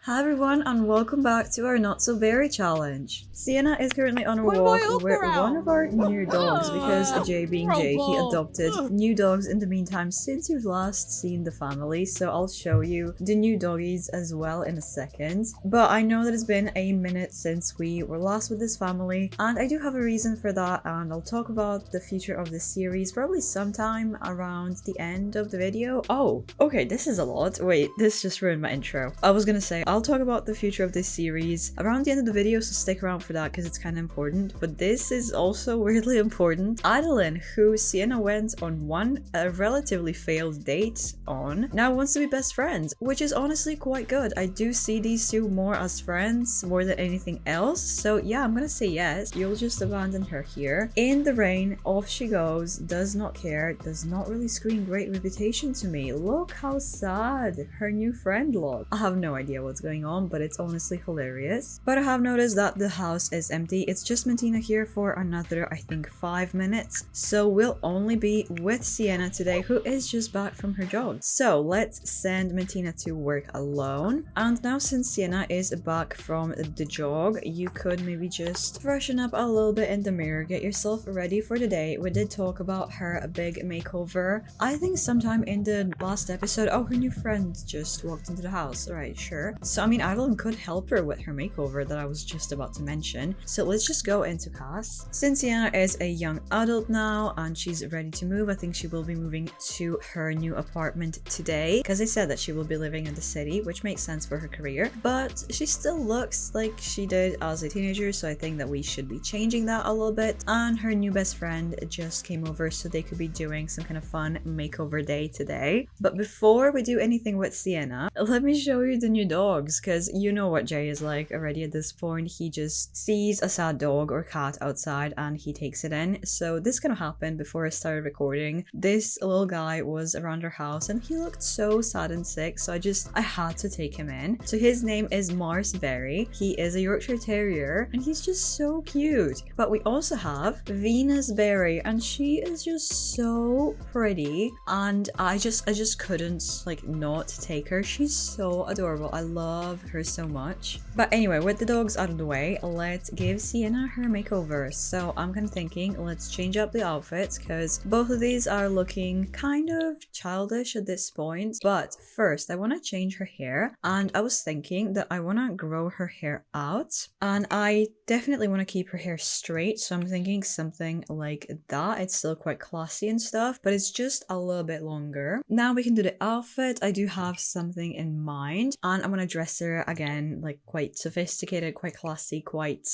Hi everyone and welcome back to our Not So Berry challenge. Sienna is currently on a What am walk I up with one around? of our new dogs because Jay being Jay, he Trouble. adopted new dogs in the meantime since you've last seen the family, so I'll show you the new doggies as well in a second. But I know that it's been a minute since we were last with this family and I do have a reason for that, and I'll talk about the future of this series probably sometime around the end of the video. Oh, okay, this is a lot. Wait, this just ruined my intro. I was gonna say I'll talk about the future of this series around the end of the video, so stick around for that because it's kind of important. But this is also weirdly important. Adeline, who Sienna went on a relatively failed date on, now wants to be best friends, which is honestly quite good. I do see these two more as friends more than anything else. So yeah, I'm gonna say yes. You'll just abandon her here. In the rain, off she goes, does not care, does not really scream great reputation to me. Look how sad her new friend looks. I have no idea what's going on, but it's honestly hilarious. But I have noticed that the house is empty. It's just Martina here for another, I think, 5 minutes. So we'll only be with Sienna today, who is just back from her jog. So let's send Martina to work alone. And now since Sienna is back from the jog, you could maybe just freshen up a little bit in the mirror, get yourself ready for the day. We did talk about her big makeover, I think sometime in the last episode. Oh, her new friend just walked into the house. Alright, sure. So I mean, Adeline could help her with her makeover that I was just about to mention. So let's just go into cast. Since Sienna is a young adult now and she's ready to move, I think she will be moving to her new apartment today because they said that she will be living in the city, which makes sense for her career. But she still looks like she did as a teenager, so I think that we should be changing that a little bit. And her new best friend just came over, so they could be doing some kind of fun makeover day today. But before we do anything with Sienna, let me show you the new dogs, because you know what Jay is like already at this point. He just sees a sad dog or cat outside and he takes it in. So this kind of happened before I started recording. This little guy was around our house and he looked so sad and sick, so I had to take him in. So his name is Mars Berry. He is a Yorkshire Terrier and he's just so cute. But we also have Venus Berry and she is just so pretty, and I just couldn't like not take her. She's so adorable. I love her so much. But anyway, with the dogs out of the way, let's give Sienna her makeover. So I'm kind of thinking let's change up the outfits because both of these are looking kind of childish at this point. But first I want to change her hair, and I was thinking that I want to grow her hair out, and I definitely want to keep her hair straight, so I'm thinking something like that. It's still quite classy and stuff, but it's just a little bit longer. Now we can do the outfit. I do have something in mind, and I'm gonna dress her again like quite sophisticated, quite classy, quite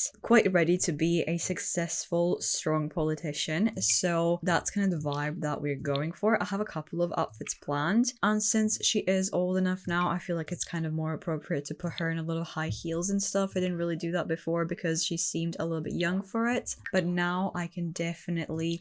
ready to be a successful, strong politician. So that's kind of the vibe that we're going for. I have a couple of outfits planned, and since she is old enough now, I feel like it's kind of more appropriate to put her in a little high heels and stuff. I didn't really do that before because she seemed a little bit young for it, but now I can definitely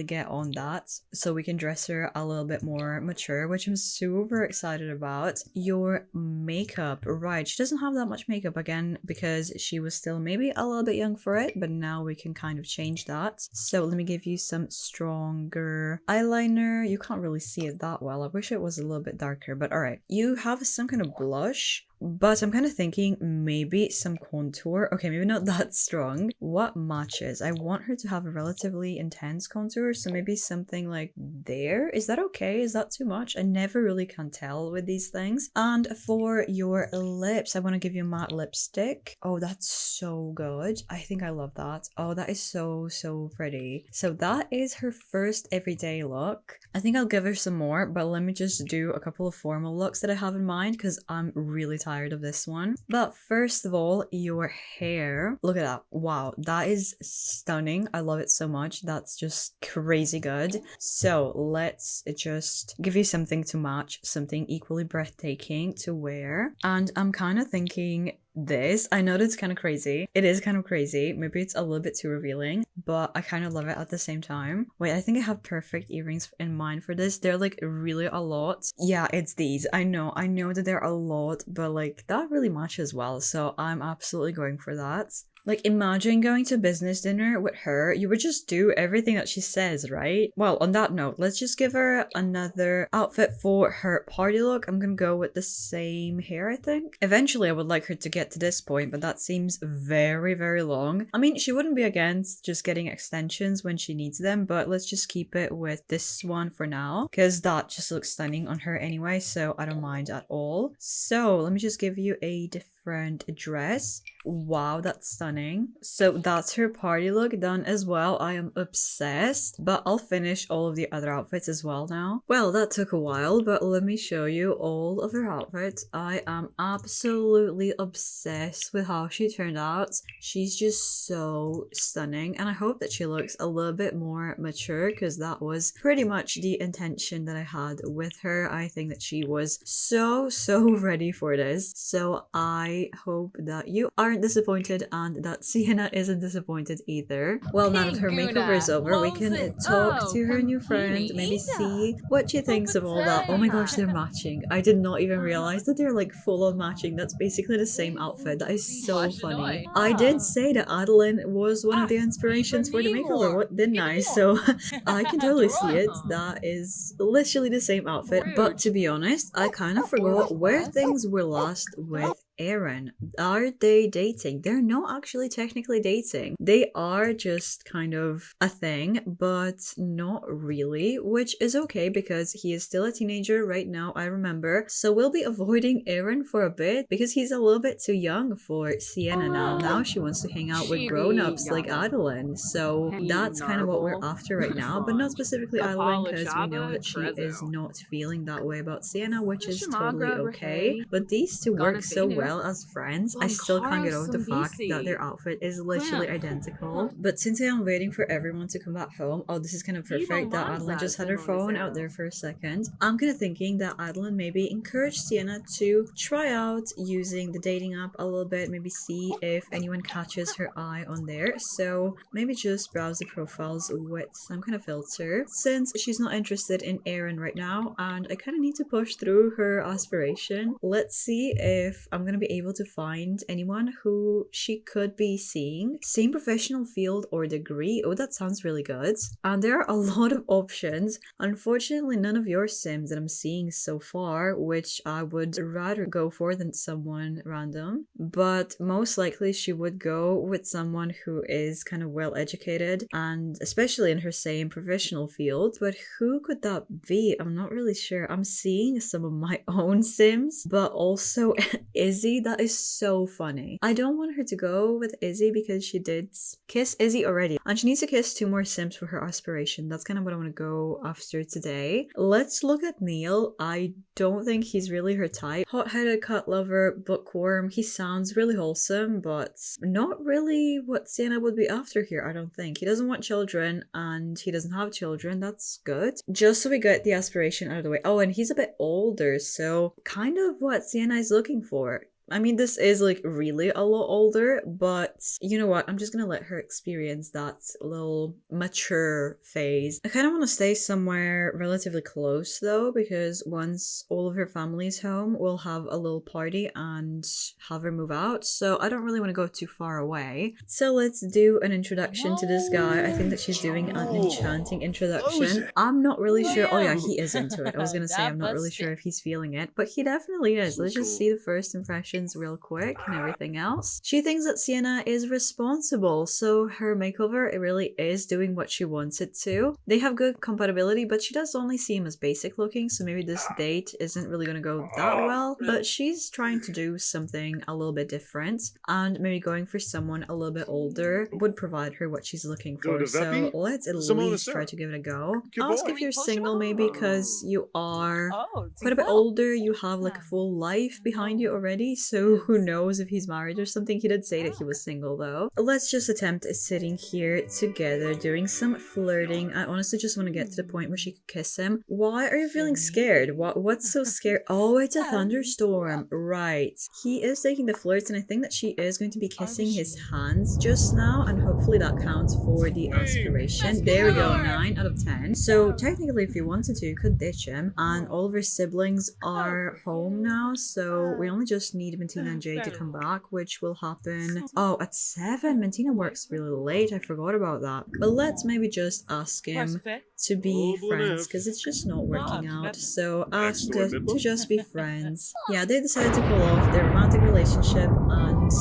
get on that, so we can dress her a little bit more mature, which I'm super excited about. Your makeup, right, she doesn't have that much makeup again because she was still maybe a little bit young for it, but now we can kind of change that. So let me give you some stronger eyeliner. You can't really see it that well. I wish it was a little bit darker, but all right. You have some kind of blush, but I'm kind of thinking maybe some contour. Okay, maybe not that strong. What matches? I want her to have a relatively intense contour, so maybe something like there. Is that okay? Is that too much? I never really can tell with these things. And for your lips, I want to give you a matte lipstick. Oh, that's so good. I think I love that. Oh, that is so pretty. So that is her first everyday look. I think I'll give her some more, but let me just do a couple of formal looks that I have in mind because I'm really tired of this one. But first of all, your hair. Look at that. Wow, that is stunning. I love it so much. That's just crazy good. So let's just give you something to match, something equally breathtaking to wear. And I'm kind of thinking this. I know that's kind of crazy. It is kind of crazy. Maybe it's a little bit too revealing, but I kind of love it at the same time. Wait, I think I have perfect earrings in mind for this. They're like really a lot. Yeah, it's these. I know that they're a lot, but like that really matches well. So I'm absolutely going for that. Like, imagine going to business dinner with her. You would just do everything that she says, right? Well, on that note, let's just give her another outfit for her party look. I'm gonna go with the same hair, I think. Eventually, I would like her to get to this point, but that seems very, very long. I mean, she wouldn't be against just getting extensions when she needs them, but let's just keep it with this one for now, because that just looks stunning on her anyway, so I don't mind at all. So let me just give you a different dress. Wow, that's stunning. So that's her party look done as well. I am obsessed, but I'll finish all of the other outfits as well now. Well, that took a while, but let me show you all of her outfits. I am absolutely obsessed with how she turned out. She's just so stunning, and I hope that she looks a little bit more mature, because that was pretty much the intention that I had with her. I think that she was so ready for this, so I hope that you aren't disappointed and that Sienna isn't disappointed either. Well, now that her makeover is over, we can talk to her new friend, maybe see what she thinks of all that. Oh my gosh, they're matching. I did not even realize that they're like full on matching. That's basically the same outfit. That is so funny. I did say that Adeline was one of the inspirations for the makeover, didn't I? So I can totally see it. That is literally the same outfit. But to be honest, I kind of forgot where things were lost with Aaron. Are they dating? They're not actually technically dating. They are just kind of a thing, but not really, which is okay because he is still a teenager right now, I remember. So we'll be avoiding Aaron for a bit because he's a little bit too young for Sienna now. Now she wants to hang out with grown-ups like Adeline. So that's kind of what we're after right now, but not specifically Adeline because we know that she is not feeling that way about Sienna, which is totally okay. But these two work so well as friends. I still can't get over the fact that their outfit is literally identical. But since I am waiting for everyone to come back home, oh, this is kind of perfect that Adeline just had her phone out there for a second. I'm kind of thinking that Adeline maybe encouraged Sienna to try out using the dating app a little bit, maybe see if anyone catches her eye on there. So maybe just browse the profiles with some kind of filter, since she's not interested in Aaron right now and I kind of need to push through her aspiration. Let's see if I'm gonna be able to find anyone who she could be seeing. Same professional field or degree. Oh, that sounds really good. And there are a lot of options. Unfortunately, none of your sims that I'm seeing so far, which I would rather go for than someone random. But most likely she would go with someone who is kind of well educated and especially in her same professional field. But who could that be? I'm not really sure. I'm seeing some of my own sims, but also Izzy. That is so funny. I don't want her to go with Izzy because she did kiss Izzy already and she needs to kiss 2 more sims for her aspiration. That's kind of what I want to go after today. Let's look at Neil. I don't think he's really her type. Hot-headed cat lover, bookworm. He sounds really wholesome, but not really what Sienna would be after here, I don't think. He doesn't want children and he doesn't have children. That's good. Just so we get the aspiration out of the way. Oh, and he's a bit older, so kind of what Sienna is looking for. I mean, this is like really a lot older, but you know what? I'm just gonna let her experience that little mature phase. I kind of want to stay somewhere relatively close though, because once all of her family's home, we'll have a little party and have her move out. So I don't really want to go too far away. So let's do an introduction to this guy. I think that she's doing an enchanting introduction. I'm not really sure. Oh yeah, he is into it. I was gonna say I'm not really sure if he's feeling it, but he definitely is. Let's just see the first impression real quick and everything else. She thinks that Sienna is responsible, so her makeover, it really is doing what she wants it to. They have good compatibility, but she does only seem as basic looking, so maybe this date isn't really gonna go that well, but she's trying to do something a little bit different, and maybe going for someone a little bit older would provide her what she's looking for. So let's at least try to give it a go. Ask if you're single maybe, because you are quite a bit older, you have like a full life behind you already, so who knows if he's married or something. He did say that he was single though. Let's just attempt sitting here together doing some flirting. I honestly just want to get to the point where she could kiss him. Why are you feeling scared? What's so scary? Oh, it's a thunderstorm. Right. He is taking the flirts and I think that she is going to be kissing his hands just now, and hopefully that counts for the aspiration. There we go, 9 out of 10. So technically if you wanted to, you could ditch him, and all of her siblings are home now, so we only just need need Martina and Jay to come back, which will happen, oh, at 7. Martina works really late, I forgot about that. But let's maybe just ask him to be friends, because it's just not working out. So ask to just be friends. Yeah, they decided to call off their romantic relationship, and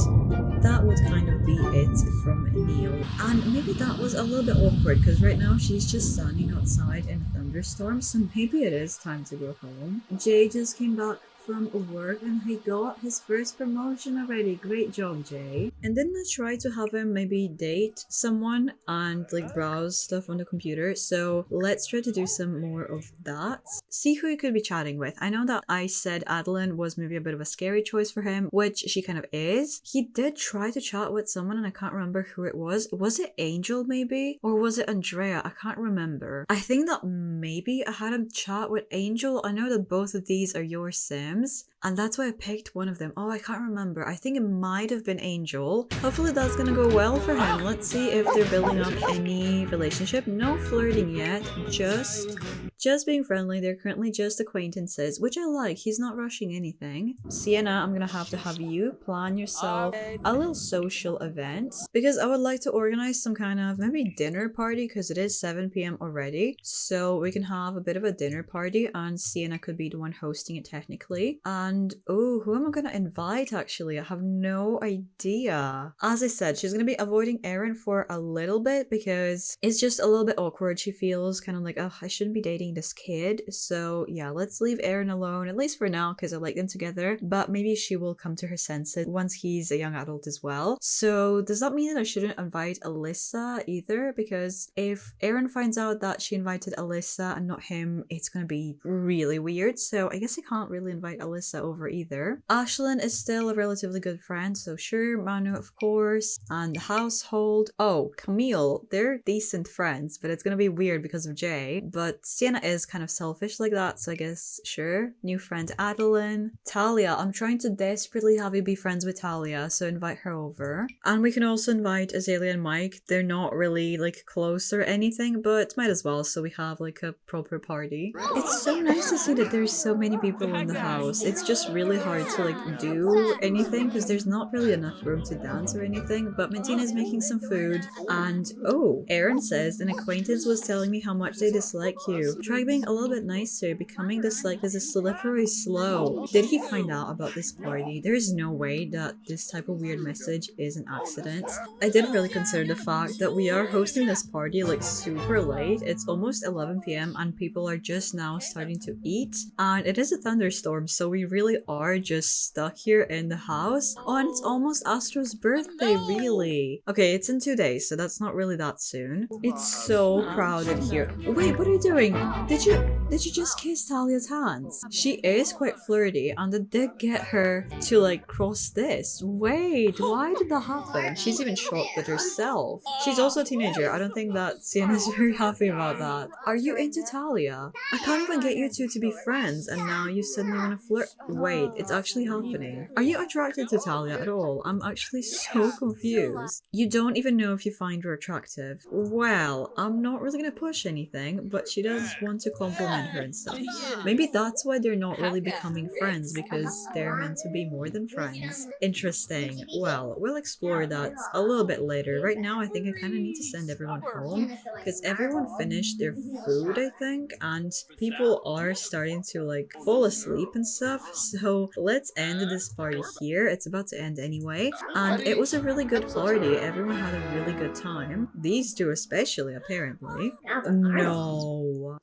that would kind of be it from Neil. And maybe that was a little bit awkward, because right now she's just standing outside in a thunderstorm, so maybe it is time to go home. Jay just came back from work and he got his first promotion already. Great job, Jay. And then I tried to have him maybe date someone and like browse stuff on the computer. So let's try to do some more of that. See who he could be chatting with. I know that I said Adeline was maybe a bit of a scary choice for him, which she kind of is. He did try to chat with someone and I can't remember who it was. Was it Angel maybe? Or was it Andrea? I can't remember. I think that maybe I had him chat with Angel. I know that both of these are your Sims, and that's why I picked one of them. Oh, I can't remember. I think it might have been Angel. Hopefully that's gonna go well for him. Let's see if they're building up any relationship. No flirting yet, just being friendly. They're currently just acquaintances, which I like. He's not rushing anything. Sienna, I'm gonna have to have you plan yourself a little social event, because I would like to organize some kind of maybe dinner party, because it is 7 p.m. already, so we can have a bit of a dinner party and Sienna could be the one hosting it technically. And oh, who am I gonna invite actually? I have no idea. As I said, she's gonna be avoiding Erin for a little bit because it's just a little bit awkward. She feels kind of like, oh, I shouldn't be dating this kid. So yeah, let's leave Erin alone, at least for now, because I like them together. But maybe she will come to her senses once he's a young adult as well. So does that mean that I shouldn't invite Alyssa either? Because if Erin finds out that she invited Alyssa and not him, it's gonna be really weird. So I guess I can't really invite Alyssa over either. Ashlyn is still a relatively good friend, so sure. Manu, of course. And the household. Oh, Camille. They're decent friends, but it's gonna be weird because of Jay. But Sienna is kind of selfish like that, so I guess sure. New friend Adeline. Talia. I'm trying to desperately have you be friends with Talia, so invite her over. And we can also invite Azalea and Mike. They're not really like close or anything, but might as well, so we have like a proper party. It's so nice to see that there's so many people in the house. It's just really hard to like do anything because there's not really enough room to dance or anything. But Martina is making some food, and oh, Erin says an acquaintance was telling me how much they dislike you. Try being a little bit nicer. Becoming disliked is a slippery slope. Did he find out about this party? There is no way that this type of weird message is an accident. I didn't really consider the fact that we are hosting this party like super late. It's almost 11 p.m. and people are just now starting to eat, and it is a thunderstorm, so we really are just stuck here in the house. Oh, and it's almost Astro's birthday, really. Okay, it's in 2 days, so that's not really that soon. It's so crowded here. Wait, what are you doing? Did you just kiss Talia's hands? She is quite flirty, and it did get her to like cross this. Wait, why did that happen? She's even shocked with herself. She's also a teenager. I don't think that Sienna's very happy about that. Are you into Talia? I can't even get you two to be friends, and now you suddenly want to flirt. Wait, it's actually happening. Are you attracted to Talia at all? I'm actually so confused. You don't even know if you find her attractive. Well, I'm not really gonna push anything, but she does want to compliment her and stuff. Maybe that's why they're not really becoming friends, because they're meant to be more than friends. Interesting. Well, we'll explore that a little bit later. Right now, I think I kind of need to send everyone home, because everyone finished their food, I think, and people are starting to like fall asleep and stuff. So let's end this party here. It's about to end anyway, and it was a really good party. Everyone had a really good time. These two especially, apparently.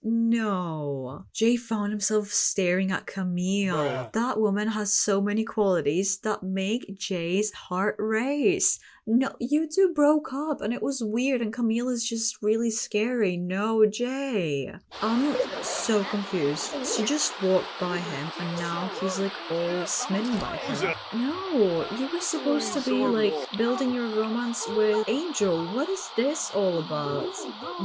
No. Jay found himself staring at Camille. That woman has so many qualities that make Jay's heart race. No, you two broke up and it was weird and Camille is just really scary. No, Jay. I'm so confused. She just walked by him and now he's like all smitten by her. No, you were supposed to be like building your romance with Angel. What is this all about?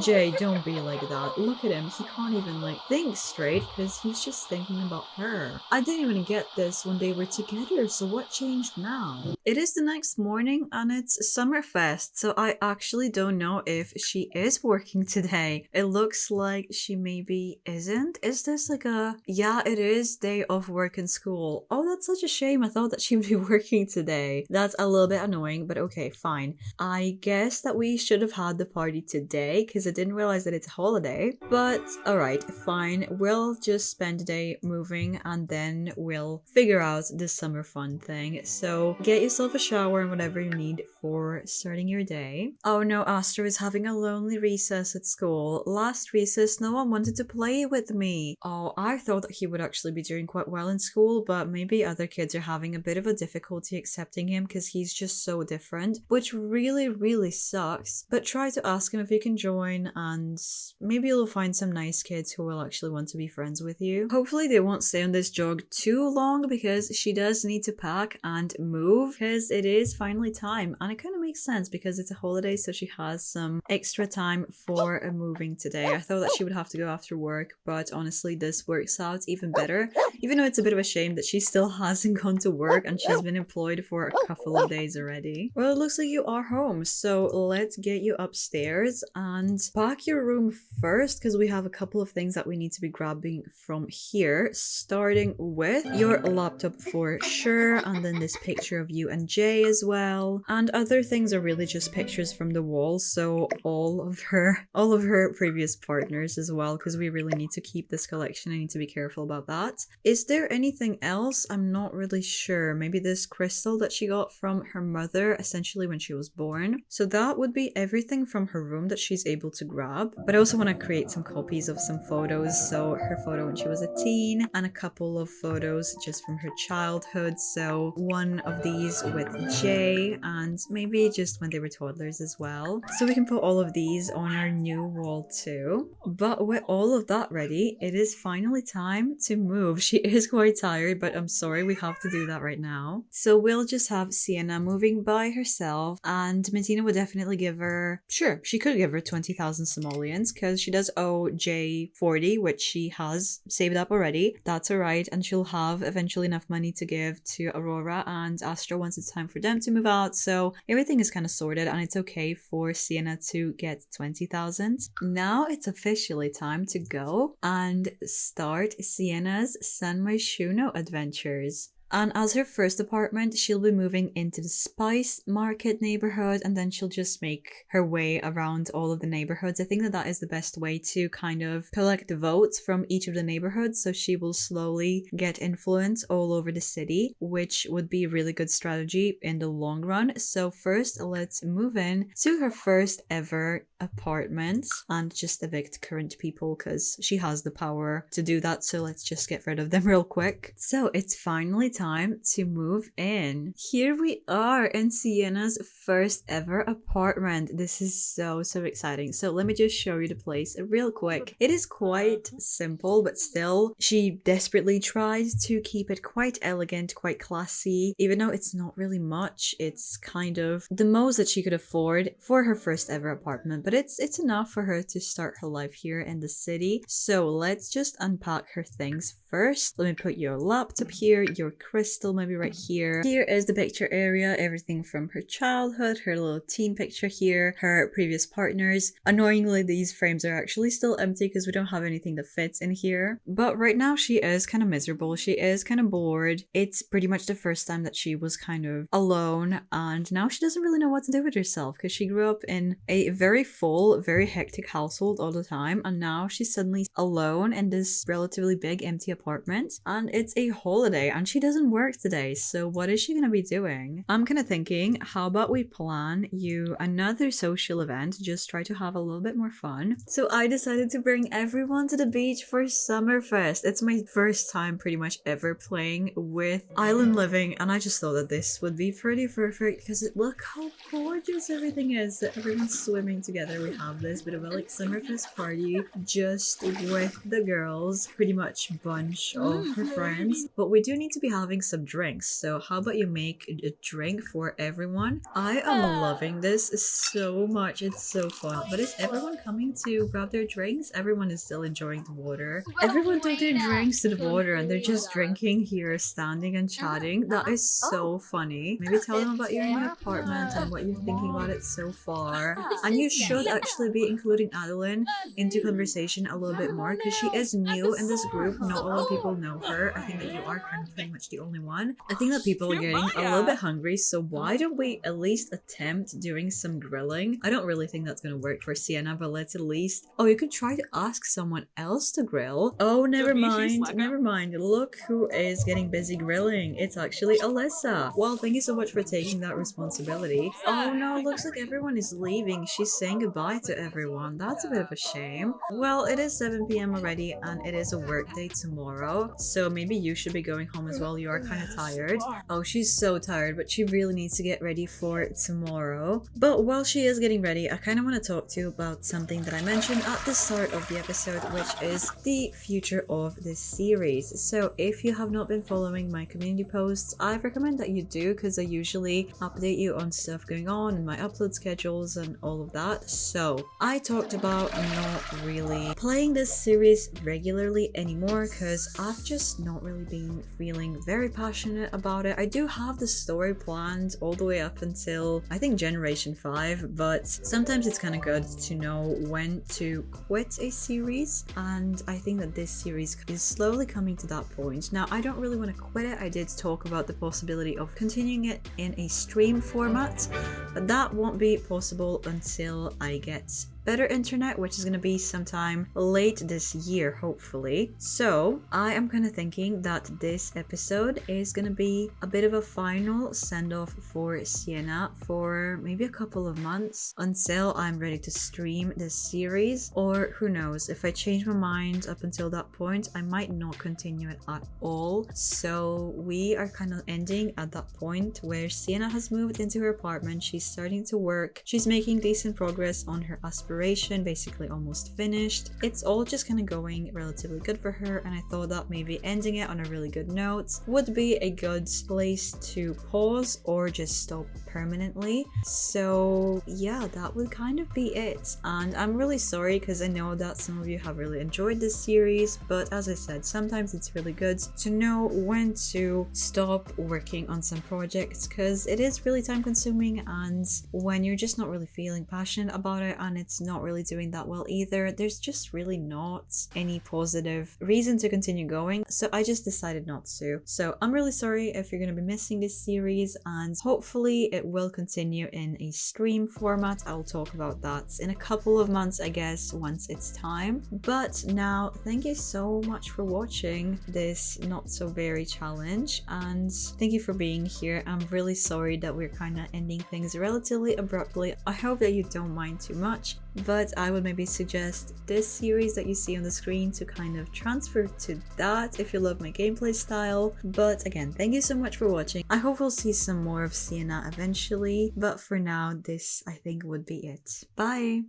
Jay, don't be like that. Look at him. He can't even like think straight because he's just thinking about her. I didn't even get this when they were together, so what changed now? It is the next morning and it's it's Summerfest, so I actually don't know if she is working today. It looks like she maybe isn't. Is this like a... Yeah, it is day of work in school. Oh, that's such a shame. I thought that she would be working today. That's a little bit annoying, but okay, fine. I guess that we should have had the party today because I didn't realize that it's a holiday. But alright, fine. We'll just spend the day moving and then we'll figure out the summer fun thing. So get yourself a shower and whatever you need for starting your day. Oh no, Astro is having a lonely recess at school. Last recess, no one wanted to play with me. Oh, I thought that he would actually be doing quite well in school, but maybe other kids are having a bit of a difficulty accepting him because he's just so different, which really sucks. But try to ask him if you can join and maybe you'll find some nice kids who will actually want to be friends with you. Hopefully they won't stay on this jog too long because she does need to pack and move because it is finally time, and it kind of makes sense because it's a holiday, so she has some extra time for moving today. I thought that she would have to go after work, but honestly this works out even better, even though it's a bit of a shame that she still hasn't gone to work and she's been employed for a couple of days already. Well, it looks like you are home, so let's get you upstairs and pack your room first because we have a couple of things that we need to be grabbing from here, starting with your laptop for sure, and then this picture of you and Jay as well, and other things are really just pictures from the wall, so all of her previous partners as well, because we really need to keep this collection. I need to be careful about that. Is there anything else? I'm not really sure. Maybe this crystal that she got from her mother essentially when she was born. So that would be everything from her room that she's able to grab, but I also want to create some copies of some photos, so her photo when she was a teen and a couple of photos just from her childhood, so one of these with Jay and maybe just when they were toddlers as well, so we can put all of these on our new wall too. But with all of that ready, it is finally time to move. She is quite tired, but I'm sorry, we have to do that right now. So we'll just have Sienna moving by herself, and Martina would definitely give her, sure, she could give her 20,000 simoleons because she does owe Jay 40, which she has saved up already. That's alright, and she'll have eventually enough money to give to Aurora and Astro once it's time for them to move out, so everything is kind of sorted and it's okay for Sienna to get 20,000. Now it's officially time to go and start Sienna's San Myshuno adventures. And as her first apartment, she'll be moving into the Spice Market neighborhood, and then she'll just make her way around all of the neighborhoods. I think that that is the best way to kind of collect the votes from each of the neighborhoods, so she will slowly get influence all over the city, which would be a really good strategy in the long run. So first, let's move in to her first ever apartment and just evict current people because she has the power to do that, so let's just get rid of them real quick. So it's finally time to move in. Here we are in Sienna's first ever apartment. This is so exciting. So let me just show you the place real quick. It is quite simple, but still she desperately tries to keep it quite elegant, quite classy, even though it's not really much. It's kind of the most that she could afford for her first ever apartment, but it's enough for her to start her life here in the city. So let's just unpack her things first. Let me put your laptop here, your crystal maybe right here. Here is the picture area, everything from her childhood, her little teen picture here, her previous partners. Annoyingly, these frames are actually still empty because we don't have anything that fits in here. But right now she is kind of miserable. She is kind of bored. It's pretty much the first time that she was kind of alone, and now she doesn't really know what to do with herself because she grew up in a very full, very hectic household all the time, and now she's suddenly alone in this relatively big empty apartment, and it's a holiday and she doesn't work today, so what is she gonna be doing? I'm kind of thinking, how about we plan you another social event, just try to have a little bit more fun. So I decided to bring everyone to the beach for Summerfest. It's my first time pretty much ever playing with Island Living, and I just thought that this would be pretty perfect because look how gorgeous everything is. Everyone's swimming together. We have this bit of a like Summerfest party just with the girls, pretty much bunch of her friends, but we do need to be having some drinks. So how about you make a drink for everyone? I am loving this so much. It's so fun. But is everyone coming to grab their drinks? Everyone is still enjoying the water. Everyone took their drinks to the water and they're just drinking here, standing and chatting. That is so funny. Maybe tell them about your new apartment and what you're thinking about it so far. And you should actually be including Adeline into conversation a little bit more because she is new in this group. Not a lot of people know her. I think that you are kind of pretty much the only one. I think that people are getting a little bit hungry, so why don't we at least attempt doing some grilling? I don't really think that's gonna work for Sienna, but let's at least... Oh, you could try to ask someone else to grill. Oh, never mind. Never mind. Look who is getting busy grilling. It's actually Alyssa. Well, thank you so much for taking that responsibility. Oh no, looks like everyone is leaving. She's saying goodbye to everyone. That's a bit of a shame. Well, it is 7 p.m. already and it is a work day tomorrow, so maybe you should be going home as well. You are kind of tired. Oh, she's so tired, but she really needs to get ready for tomorrow. But while she is getting ready, I kind of want to talk to you about something that I mentioned at the start of the episode, which is the future of this series. So if you have not been following my community posts, I recommend that you do, because I usually update you on stuff going on and my upload schedules and all of that. So I talked about not really playing this series regularly anymore because I've just not really been feeling very passionate about it. I do have the story planned all the way up until I think Generation 5, but sometimes it's kind of good to know when to quit a series, and I think that this series is slowly coming to that point. Now, I don't really want to quit it. I did talk about the possibility of continuing it in a stream format, but that won't be possible until I get better internet, which is going to be sometime late this year, hopefully. So I am kind of thinking that this episode is going to be a bit of a final send-off for Sienna for maybe a couple of months until I'm ready to stream this series, or who knows, if I change my mind up until that point, I might not continue it at all. So we are kind of ending at that point where Sienna has moved into her apartment. She's starting to work. She's making decent progress on her aspiration, basically almost finished. It's all just kind of going relatively good for her, and I thought that maybe ending it on a really good note would be a good place to pause or just stop permanently. So yeah, that would kind of be it. And I'm really sorry because I know that some of you have really enjoyed this series, but as I said, sometimes it's really good to know when to stop working on some projects because it is really time consuming, and when you're just not really feeling passionate about it and it's not really doing that well either, there's just really not any positive reason to continue going. So I just decided not to. So I'm really sorry if you're going to be missing this series, and hopefully it will continue in a stream format. I'll talk about that in a couple of months, I guess, once it's time. But now, thank you so much for watching this not so very challenge, and thank you for being here. I'm really sorry that we're kind of ending things relatively abruptly. I hope that you don't mind too much, but I would maybe suggest this series that you see on the screen to kind of transfer to that if you love my gameplay style. But again, thank you so much for watching. I hope we'll see some more of Sienna eventually, but for now, this I think would be it. Bye!